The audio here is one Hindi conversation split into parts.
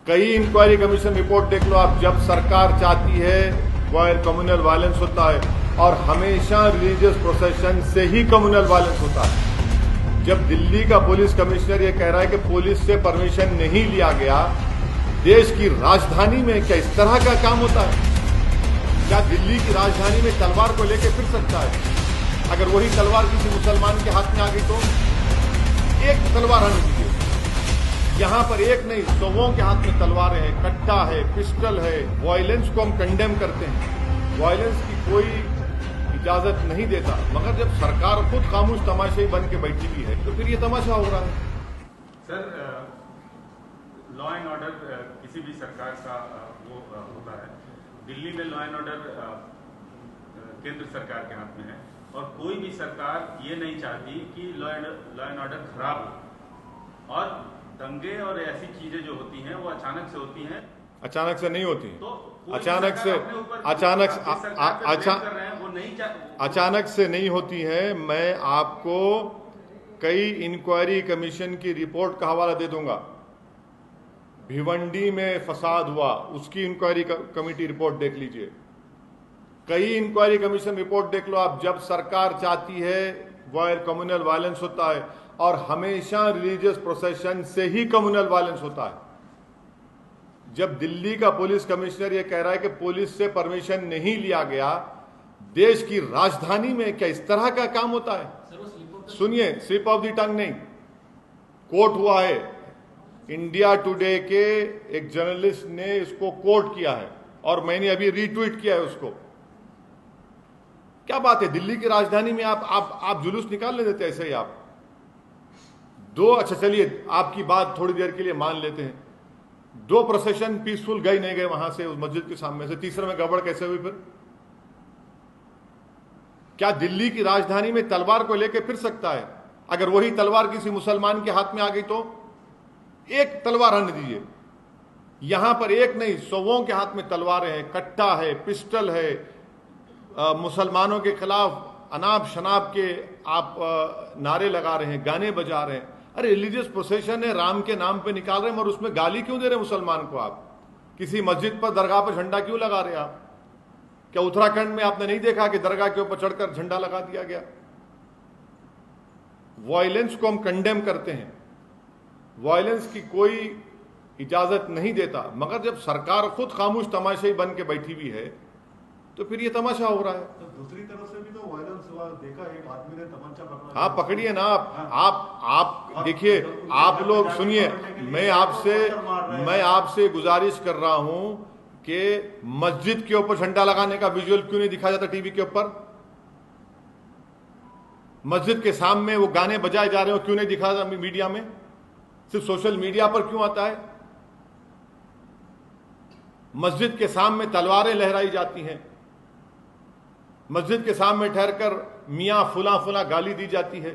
कई इंक्वायरी कमीशन रिपोर्ट देख लो आप। जब सरकार चाहती है कम्युनल वायलेंस होता है और हमेशा रिलीजियस प्रोसेशन से ही कम्युनल वायलेंस होता है। जब दिल्ली का पुलिस कमिश्नर ये कह रहा है कि पुलिस से परमिशन नहीं लिया गया, देश की राजधानी में क्या इस तरह का काम होता है? क्या दिल्ली की राजधानी में तलवार को लेकर फिर सकता है? अगर वही तलवार किसी मुसलमान के हाथ में आ गई तो एक तलवार आने दीजिए। यहां पर एक नहीं, सौों के हाथ में तलवारें हैं, कट्टा है, पिस्टल है। वायलेंस को हम कंडेम करते हैं, वायलेंस की कोई इजाजत नहीं देता, मगर जब सरकार खुद खामोश तमाशाई बन के बैठी हुई है तो फिर ये तमाशा हो रहा है। सर, लॉ एंड ऑर्डर किसी भी सरकार का वो होता है। दिल्ली में लॉ एंड ऑर्डर केंद्र सरकार के हाथ में है और कोई भी सरकार ये नहीं चाहती कि लॉ एंड ऑर्डर खराब हो, और दंगे और ऐसी चीजें जो होती हैं वो अचानक से होती हैं। अचानक से नहीं होती, तो अचानक से नहीं होती है। मैं आपको कई इंक्वायरी कमीशन की रिपोर्ट का हवाला दे दूंगा। भिवंडी में फसाद हुआ, उसकी इंक्वायरी कमेटी रिपोर्ट देख लीजिए। कई इंक्वायरी कमीशन रिपोर्ट देख लो आप। जब सरकार चाहती है कम्युनल वायलेंस होता है और हमेशा रिलीजियस प्रोसेशन से ही कम्युनल वायलेंस होता है। जब दिल्ली का पुलिस कमिश्नर ये कह रहा है कि पुलिस से परमिशन नहीं लिया गया, देश की राजधानी में क्या इस तरह का काम होता है? सुनिए, स्लिप ऑफ द टंग नहीं, कोट हुआ है। इंडिया टुडे के एक जर्नलिस्ट ने इसको कोट किया है और मैंने अभी रीट्वीट किया है उसको। क्या बात है, दिल्ली की राजधानी में आप जुलूस निकालने देते ऐसे ही आप दो। अच्छा चलिए, आपकी बात थोड़ी देर के लिए मान लेते हैं, दो प्रोसेशन पीसफुल गए नहीं गए वहां से, उस मस्जिद के सामने से, तीसरे में गड़बड़ कैसे हुई फिर? क्या दिल्ली की राजधानी में तलवार को लेकर फिर सकता है? अगर वही तलवार किसी मुसलमान के हाथ में आ गई तो एक तलवार आने दीजिए। यहां पर एक नहीं, सौों के हाथ में तलवारें हैं, कट्टा है, पिस्टल है। मुसलमानों के खिलाफ अनाप शनाप के आप नारे लगा रहे हैं, गाने बजा रहे हैं। अरे रिलीजियस प्रोसेशन है, राम के नाम पे निकाल रहे हैं, और उसमें गाली क्यों दे रहे हैं मुसलमान को? आप किसी मस्जिद पर, दरगाह पर झंडा क्यों लगा रहे हैं आप? क्या उत्तराखंड में आपने नहीं देखा कि दरगाह के ऊपर चढ़कर झंडा लगा दिया गया? वायलेंस को हम कंडेम करते हैं, वायलेंस की कोई इजाजत नहीं देता, मगर जब सरकार खुद खामोश तमाशाई बन के बैठी हुई है तो फिर ये तमाशा हो रहा है। तो दूसरी तरफ से भी तो वायलेंस हुआ, देखा एक आदमी ने तमंचा पकड़ा। हाँ, पकड़िए ना आप देखिए, आप लोग सुनिए, मैं आपसे गुजारिश कर रहा हूं कि मस्जिद के ऊपर झंडा लगाने का विजुअल क्यों नहीं दिखाया जाता टीवी के ऊपर? मस्जिद के सामने वो गाने बजाए जा रहे हो, क्यों नहीं दिखाया जाता मीडिया में? सिर्फ सोशल मीडिया पर क्यों आता है? मस्जिद के सामने तलवारें लहराई जाती हैं, मस्जिद के सामने ठहरकर मियां फुला फुला गाली दी जाती है।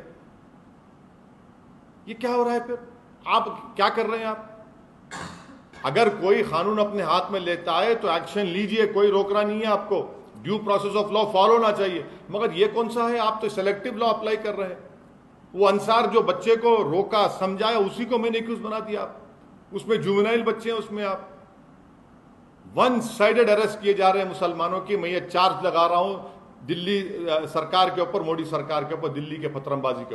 ये क्या हो रहा है फिर? आप क्या कर रहे हैं आप? अगर कोई कानून अपने हाथ में लेता है तो एक्शन लीजिए, कोई रोक रहा नहीं है आपको। Due process of law follow होना चाहिए, मगर ये कौन सा है? आप तो सेलेक्टिव लॉ अप्लाई कर रहे हैं। वो अंसार जो बच्चे को रोका, समझाया, उसी को मैंने एक्यूज बना दिया आप। उसमें जुवेनाइल बच्चे हैं, उसमें आप वन साइडेड अरेस्ट किए जा रहे हैं मुसलमानों की। मैं ये चार्ज लगा रहा हूं दिल्ली सरकार के ऊपर, मोदी सरकार के ऊपर, दिल्ली के फतरमबाजी के ऊपर।